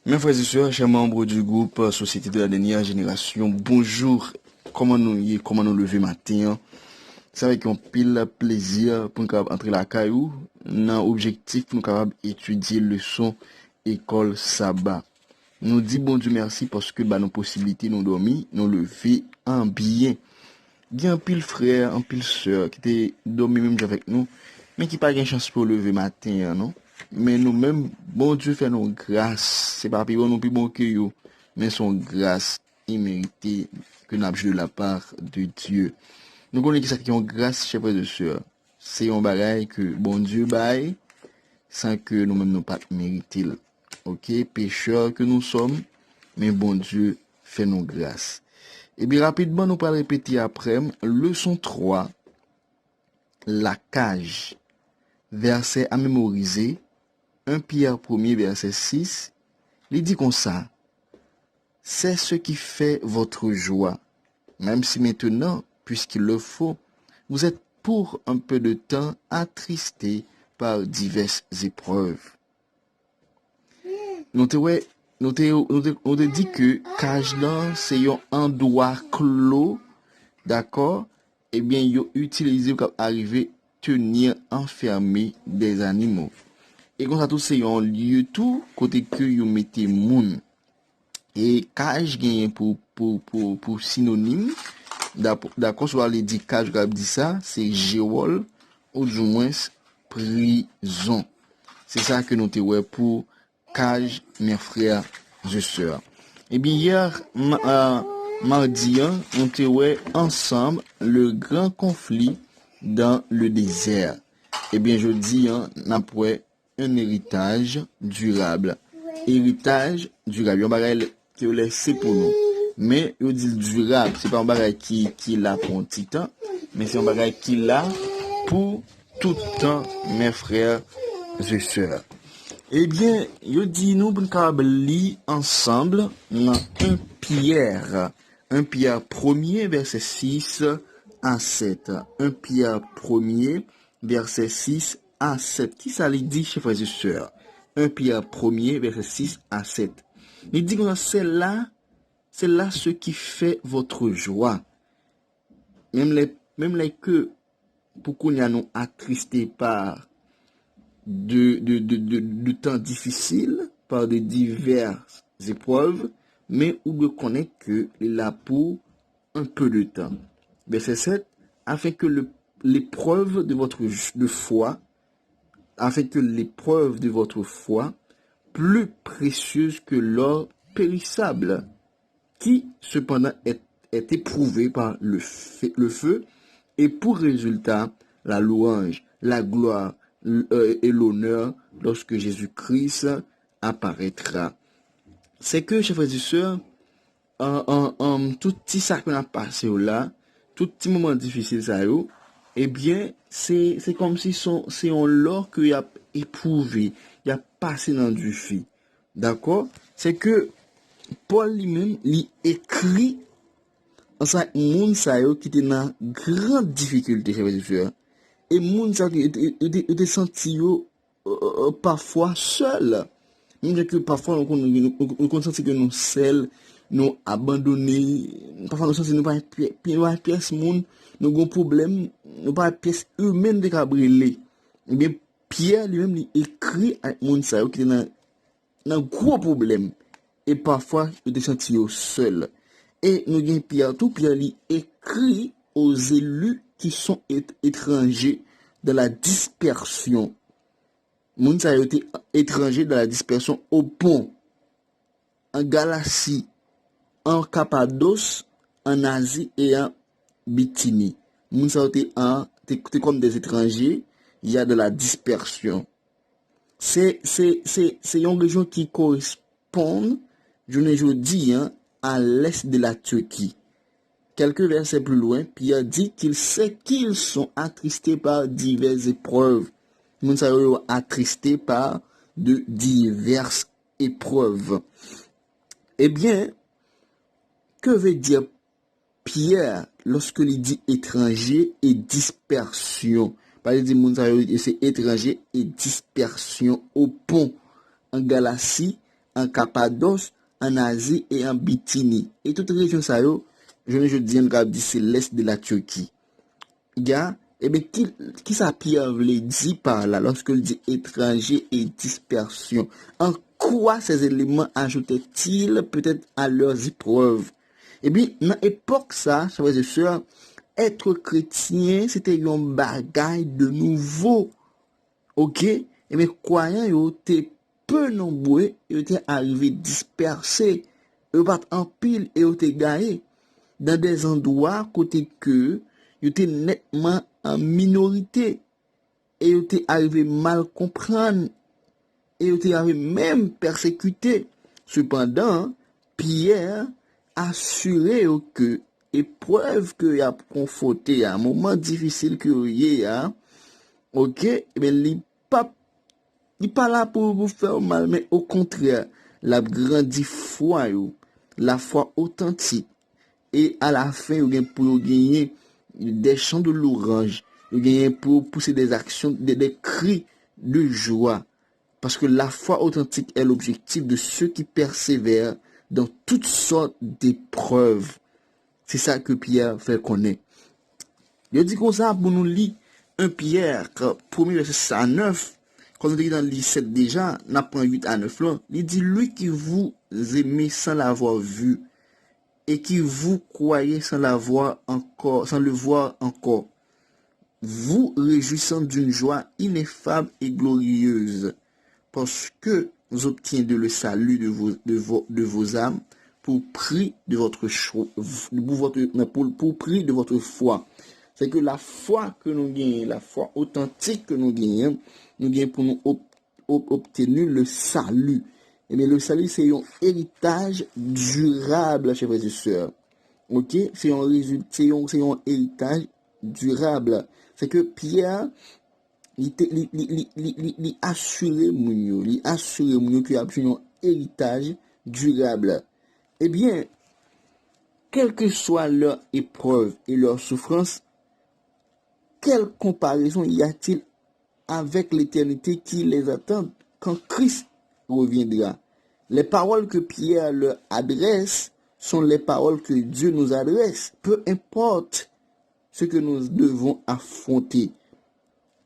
Mes frères et sœurs, chers membres du groupe Société de la dernière génération, bonjour. Comment nous lever matin? C'est avec un pile plaisir pour nous entrer la caillou. Dans l'objectif pour nous capable étudier leçon école sabbat. Nous dit bon Dieu merci parce que nos possibilités nous dormir, nous lever en bien. Il y a un pile frère, un pile sœur qui était dormi même avec nous, mais qui pas de chance pour lever matin, non? Mais nous-mêmes, bon Dieu fait nos grâces. C'est pas plus bon, nous plus bon que yo, mais son grâce imméritée que nous avons de la part de Dieu. Nous connaissons ça qui est une grâce, chers frères et sœurs. C'est un bagage que bon Dieu baille sans que nous-mêmes nous pas mériter. Ok, pécheurs que nous sommes, mais bon Dieu fait nos grâces. Et bien rapidement, nous allons répéter après, leçon 3, la cage, verset à mémoriser, 1 Pierre 1er, verset 6, il dit comme ça, c'est ce qui fait votre joie, même si maintenant, puisqu'il le faut, vous êtes pour un peu de temps attristés par diverses épreuves. Nous te dit que cage là, c'est un endroit clos, d'accord? Eh bien, yo utilisé pour arriver tenir enfermé des animaux. Et comme ça tout c'est un lieu tout côté que yo mettez moun. Et cage gagne pour synonyme, d'accord, soit les dit cage comme dit ça, c'est géol ou du moins prison. C'est ça que nous te ouais pour cage, mes frères et sœurs. Et bien hier, mardi, on te ouais ensemble le grand conflit dans le désert. Et bien je dis, après un héritage durable. Héritage durable, un bagage qui est laissé pour nous. Mais je dis durable, c'est pas un bagage qui l'a pour un petit temps, mais c'est un bagage qui l'a pour tout temps, mes frères et sœurs. Eh bien, yo dit nous pour lire ensemble dans 1 Pierre. 1 Pierre 1er, verset 6 à 7. 1 Pierre 1er, verset 6 à 7. Qui ça lui dit, chers frères et sœurs? 1 Pierre 1er, verset 6 à 7. Il dit que c'est là ce qui fait votre joie. Même les que, pour qu'on y a nous attristés par de temps difficiles, par de diverses épreuves, mais où de connaître que là pour un peu de temps. Verset 7, afin que l'épreuve de votre foi, afin que l'épreuve de votre foi, plus précieuse que l'or périssable, qui cependant est éprouvé par le feu, et pour résultat la louange, la gloire et l'honneur lorsque Jésus-Christ apparaîtra. C'est que, chers frères et sœurs, tout petit ça qu'on a passé là, tout petit moment difficile ça eh bien, c'est comme si c'est un l'or qu'il a éprouvé, il a passé dans du feu. D'accord? C'est que Paul lui-même, il écrit en ça, moun sa yo qui était dans grande difficulté, chers frères et sœurs. Et moun sa qui était senti yo parfois seul. Même que parfois on senti que nous seuls, nous abandonnés, parfois nous senti nous pas pièce moun, nous avons problème, nous pas pièce humaine de cabriller. Eh bien Pierre lui-même il écrit à moun sa yo qui était dans gros problème et parfois il était senti seul. Et nous avons Pierre lui écrit aux élus qui sont étrangers dans la dispersion. Moun sa yo été étrangers dans la dispersion au Pont, en Galatie, en Cappadoce, en Asie et en Bithynie. Moun sa yo été comme des étrangers, il y a de la dispersion. C'est une région qui correspond, je ne dis, à l'est de la Turquie. Quelques versets plus loin, Pierre dit qu'il sait qu'ils sont attristés par diverses épreuves. Nous sommes attristés par de diverses épreuves. Eh bien, que veut dire Pierre lorsqu'il dit étranger et dispersion? Par exemple, c'est étranger et dispersion au Pont, en Galatie, en Cappadoce, en Asie et en Bithynie. Et toute région ça yo, je dis en cap c'est l'est de la Turquie. Gars, eh bien, qui ça Pierre veut dire par là lorsque il dit étranger et dispersion? En quoi ces éléments ajoutaient-ils peut-être à leurs épreuves? Eh bien, dans l'époque ça, frères et sœurs, être chrétien, c'était un bagage de nouveau. Ok? Eh bien, croyants, ils étaient peu nombreux, ils étaient arrivés dispersés, ils étaient en pile et ils étaient gagnés dans des endroits côté que ils étaient nettement en minorité et ils étaient arrivés mal comprendre et ils étaient arrivés même persécutés. Cependant, Pierre assurait que épreuve que il a confronté à un moment difficile que il a, ok, mais il pas là pour vous faire mal, mais au contraire, la grandi foi, la foi authentique. Et à la fin, vous gagnez pour gagner des chants de louange, vous gagnez pour pousser des actions, des cris de joie. Parce que la foi authentique est l'objectif de ceux qui persévèrent dans toutes sortes d'épreuves. C'est ça que Pierre fait connaître. Il dit comme ça pour nous lire un Pierre, premier verset à 9, quand on dit dans le 7 déjà, on apprend 8 à 9 là, il dit lui qui vous aimez sans l'avoir vu et qui vous croyez sans l'avoir encore, sans le voir encore, vous réjouissant d'une joie ineffable et glorieuse, parce que vous obtiendrez le salut de vos âmes pour prix de votre choix, pour prix de votre foi. C'est que la foi que nous gagnons, la foi authentique que nous gagnons pour nous obtenir le salut. Et bien, le salut, c'est un héritage durable, chers frères et sœurs. Ok? C'est un résultat, c'est un héritage durable. C'est que Pierre, il assurait mon qu'il y a un héritage durable. Eh bien, quelle que soit leur épreuve et leur souffrance, quelle comparaison y a-t-il avec l'éternité qui les attend quand Christ reviendra? Les paroles que Pierre leur adresse sont les paroles que Dieu nous adresse. Peu importe ce que nous devons affronter,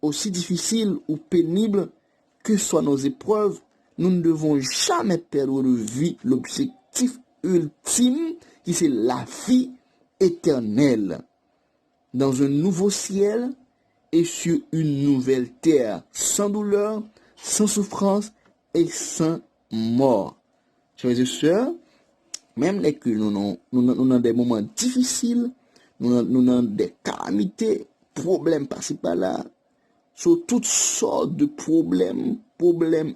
aussi difficile ou pénible que soient nos épreuves, nous ne devons jamais perdre de vue l'objectif ultime qui c'est la vie éternelle dans un nouveau ciel et sur une nouvelle terre, sans douleur, sans souffrance et sans mort. Chers et sœurs, même les que nous avons des moments difficiles, nous avons des calamités, problèmes par-ci par-là, sur toutes sortes de problèmes,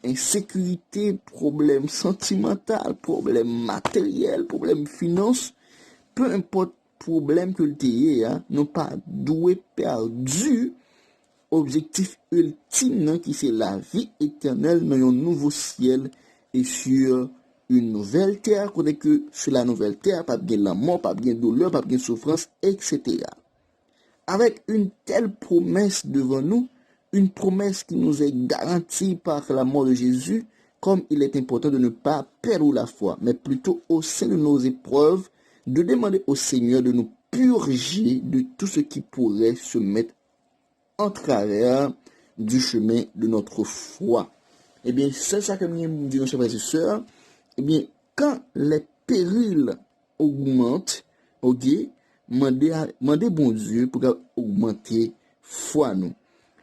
insécurité, problèmes sentimentaux, problèmes matériels, problèmes finances, peu importe problème que le TIE, non pas doué perdu, objectif ultime qui c'est la vie éternelle dans un nouveau ciel et sur une nouvelle terre, côté que sur la nouvelle terre, pas bien la mort, pas bien douleur, pas bien souffrance, etc. Avec une telle promesse devant nous, une promesse qui nous est garantie par la mort de Jésus, comme il est important de ne pas perdre la foi, mais plutôt au sein de nos épreuves, de demander au Seigneur de nous purger de tout ce qui pourrait se mettre en travers du chemin de notre foi. Eh bien, c'est ça que nous disons, chers frères et sœurs. Eh bien, quand les périls augmentent, ok, mandez bon Dieu pour augmenter foi nous.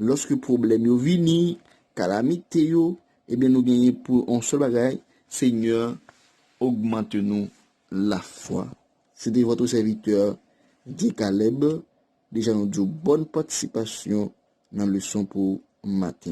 Lorsque problème yo vini, calamité yo, eh bien, nous gagnons pour un seul bagage, Seigneur, augmente-nous la foi. C'était votre serviteur, Guy Caleb. Déjà, nous disons bonne participation dans le leçon pour matin.